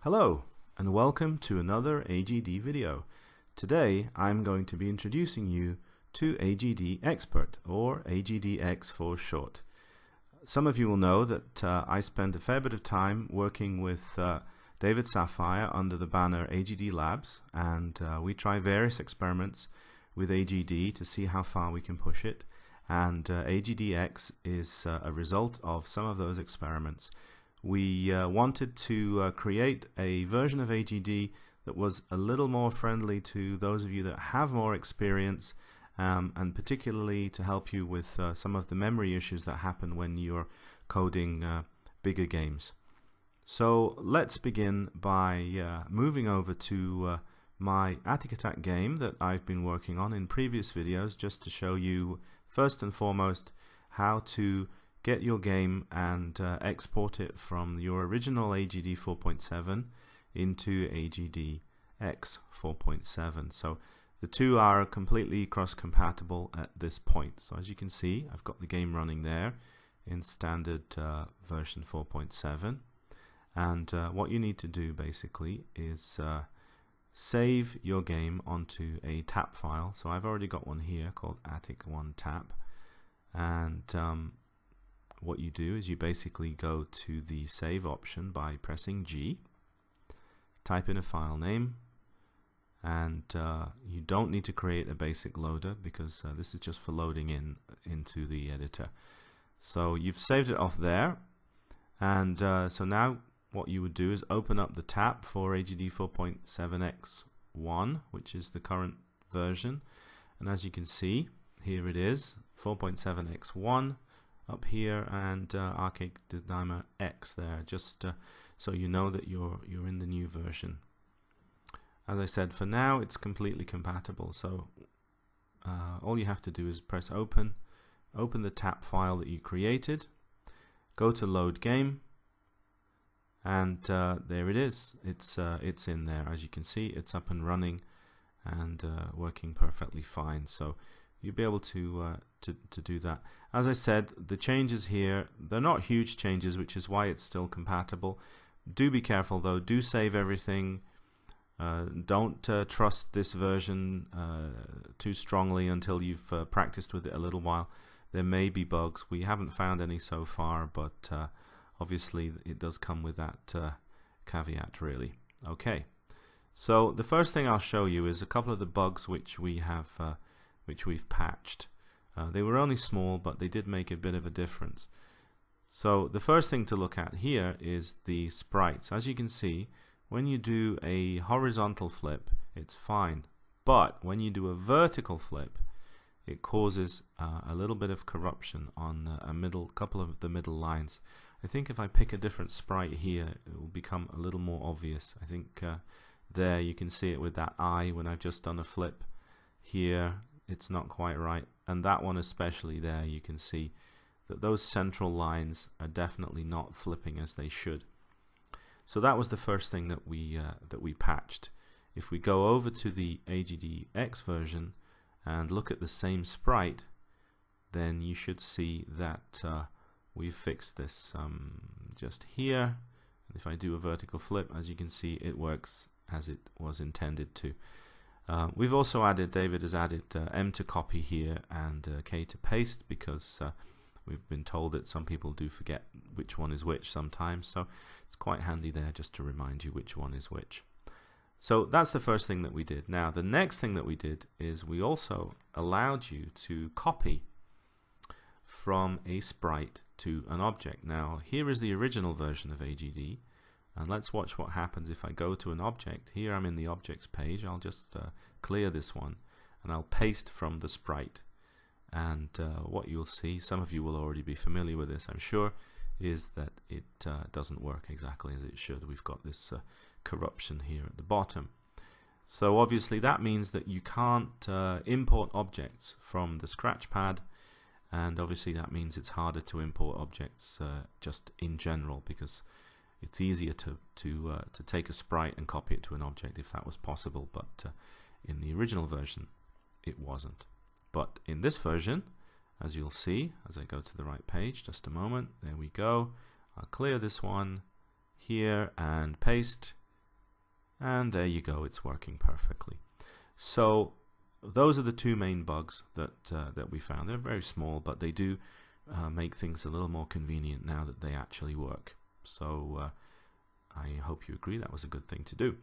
Hello and welcome to another AGD video. Today I'm going to be introducing you to AGD Expert, or AGDX for short. Some of you will know that I spend a fair bit of time working with David Sapphire under the banner AGD Labs, and we try various experiments with AGD to see how far we can push it, and AGDX is a result of some of those experiments. We wanted to create a version of AGD that was a little more friendly to those of you that have more experience, and particularly to help you with some of the memory issues that happen when you're coding bigger games. So let's begin by moving over to my Attic Attack game that I've been working on in previous videos, just to show you first and foremost how to get your game and export it from your original AGD 4.7 into AGDX 4.7. So the two are completely cross-compatible at this point. So as you can see, I've got the game running there in standard version 4.7, and what you need to do basically is save your game onto a tap file. So I've already got one here called Attic1tap, and what you do is you basically go to the save option by pressing G, type in a file name, and you don't need to create a basic loader because this is just for loading into the editor. So you've saved it off there, and so now what you would do is open up the tab for AGD 4.7x1, which is the current version, and as you can see, here it is, 4.7x1 up here, and Arcade Designer X there, just so you know that you're in the new version. As I said, for now it's completely compatible, so all you have to do is press open the tap file that you created, go to load game, and there it is. It's in there. As you can see, it's up and running and working perfectly fine. So you'll be able to do that. As I said, the changes here, they're not huge changes, which is why it's still compatible. Do be careful though, do save everything. Don't trust this version too strongly until you've practiced with it a little while. There may be bugs. We haven't found any so far, but obviously it does come with that caveat really. Okay, so the first thing I'll show you is a couple of the bugs which we've patched. They were only small, but they did make a bit of a difference. So the first thing to look at here is the sprites. As you can see, when you do a horizontal flip, it's fine, but when you do a vertical flip, it causes a little bit of corruption on couple of the middle lines. I think if I pick a different sprite here, it will become a little more obvious. I think there you can see it with that eye when I've just done a flip. Here it's not quite right, and that one especially, there you can see that those central lines are definitely not flipping as they should. So that was the first thing that we patched. If we go over to the AGDX version and look at the same sprite, then you should see that we've fixed this just here. If I do a vertical flip, as you can see, it works as it was intended to. We've also added, David has added M to copy here and K to paste, because we've been told that some people do forget which one is which sometimes, so it's quite handy there just to remind you which one is which. So that's the first thing that we did. Now the next thing that we did is we also allowed you to copy from a sprite to an object. Now here is the original version of AGD, and let's watch what happens if I go to an object. Here I'm in the objects page. I'll just clear this one and I'll paste from the sprite, and what you'll see, some of you will already be familiar with this I'm sure, is that it doesn't work exactly as it should. We've got this corruption here at the bottom. So obviously that means that you can't import objects from the scratchpad, and obviously that means it's harder to import objects just in general, because it's easier to take a sprite and copy it to an object if that was possible, but in the original version it wasn't. But in this version, as you'll see as I go to the right page, just a moment, there we go, I'll clear this one here and paste, and there you go, it's working perfectly. So those are the two main bugs that we found. They're very small, but they do make things a little more convenient now that they actually work. So I hope you agree that was a good thing to do.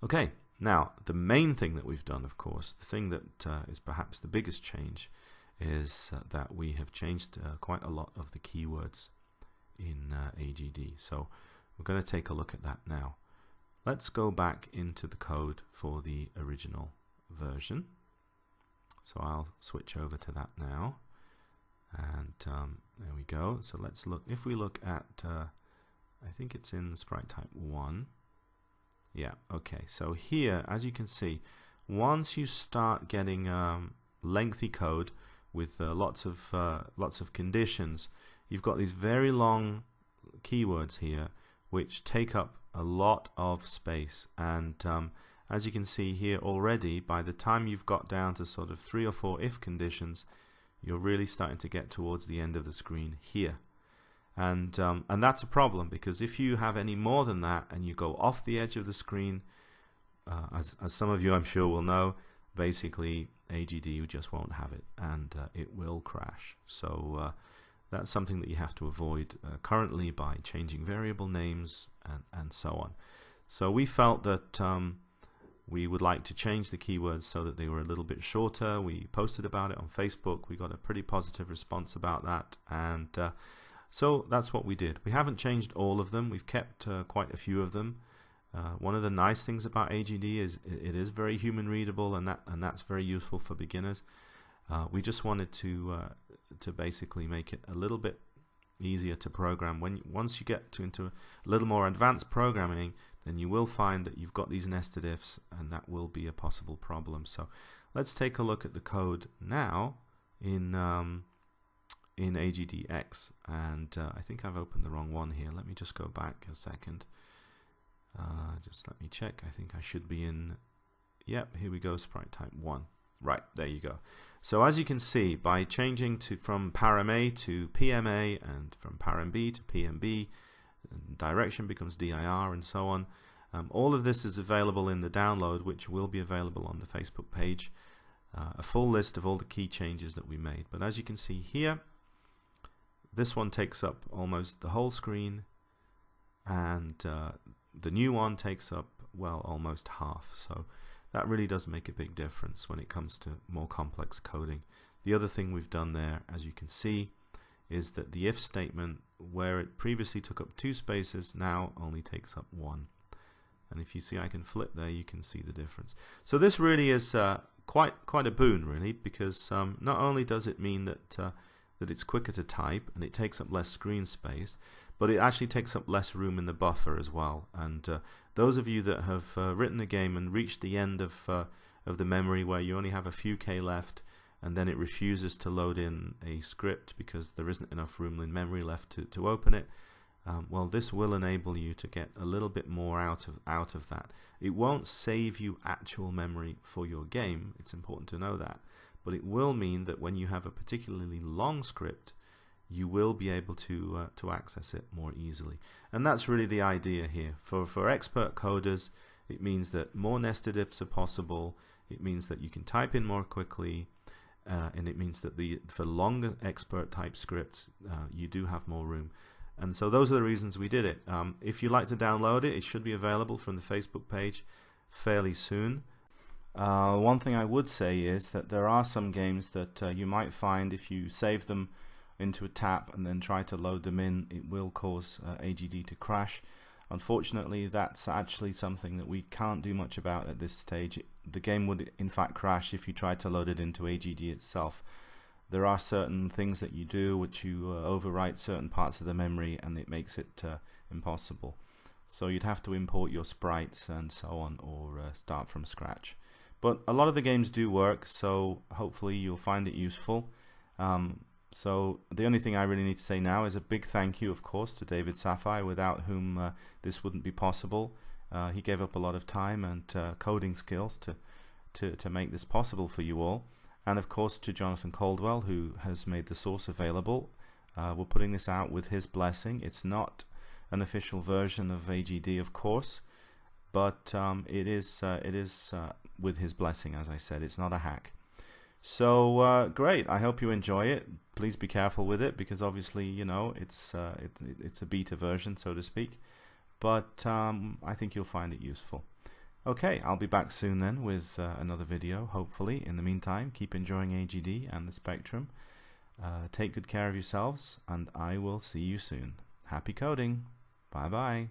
Okay, now the main thing that we've done, of course, the thing that is perhaps the biggest change, is that we have changed quite a lot of the keywords in AGD. So we're going to take a look at that now. Let's go back into the code for the original version. So I'll switch over to that now, and there we go. So let's look. If we look at, I think it's in sprite type 1. Yeah, okay. So here, as you can see, once you start getting lengthy code with lots of conditions, you've got these very long keywords here which take up a lot of space, and as you can see here already, by the time you've got down to sort of 3 or 4 if conditions, you're really starting to get towards the end of the screen here. And that's a problem, because if you have any more than that and you go off the edge of the screen, as some of you I'm sure will know, basically AGD just won't have it, and it will crash. So that's something that you have to avoid currently by changing variable names and so on. So we felt that we would like to change the keywords so that they were a little bit shorter. We posted about it on Facebook. We got a pretty positive response about that, and so that's what we did. We haven't changed all of them. We've kept quite a few of them. One of the nice things about AGD is it is very human readable, and that's very useful for beginners. We just wanted to basically make it a little bit easier to program. Once you get into a little more advanced programming, then you will find that you've got these nested ifs, and that will be a possible problem. So let's take a look at the code now in AGDX, and I think I've opened the wrong one here. Let me just go back a second. Just let me check. I think I should be in, yep, here we go, sprite type 1. Right, there you go. So as you can see, by changing from param A to PMA, and from param B to PMB, direction becomes DIR, and so on. All of this is available in the download, which will be available on the Facebook page. A full list of all the key changes that we made. But as you can see here, this one takes up almost the whole screen, and the new one takes up, well, almost half. So that really does make a big difference when it comes to more complex coding. The other thing we've done there, as you can see, is that the if statement, where it previously took up 2 spaces, now only takes up 1. And if you see, I can flip there, you can see the difference. So this really is quite a boon, really, because not only does it mean that it's quicker to type and it takes up less screen space, but it actually takes up less room in the buffer as well. And those of you that have written a game and reached the end of the memory, where you only have a few K left, and then it refuses to load in a script because there isn't enough room in memory left to open it, well, this will enable you to get a little bit more out of that. It won't save you actual memory for your game, it's important to know that, but it will mean that when you have a particularly long script, you will be able to access it more easily. And that's really the idea here. For expert coders, it means that more nested ifs are possible, it means that you can type in more quickly, and it means that for longer expert type scripts, you do have more room. And so those are the reasons we did it. If you'd like to download it, it should be available from the Facebook page fairly soon. One thing I would say is that there are some games that you might find if you save them into a tap and then try to load them in, it will cause AGD to crash. Unfortunately, that's actually something that we can't do much about at this stage. The game would in fact crash if you tried to load it into AGD itself. There are certain things that you do which you overwrite certain parts of the memory, and it makes it impossible. So you'd have to import your sprites and so on, or start from scratch. But a lot of the games do work, so hopefully you'll find it useful. So the only thing I really need to say now is a big thank you, of course, to David Sapphire, without whom this wouldn't be possible. He gave up a lot of time and coding skills to make this possible for you all. And of course to Jonathan Caldwell, who has made the source available. We're putting this out with his blessing. It's not an official version of AGD, of course, but it is with his blessing, as I said. It's not a hack. So great. I hope you enjoy it. Please be careful with it, because obviously, you know, it's a beta version, so to speak. But I think you'll find it useful. Okay, I'll be back soon then with another video, hopefully. In the meantime, keep enjoying AGD and the Spectrum. Take good care of yourselves, and I will see you soon. Happy coding. Bye-bye.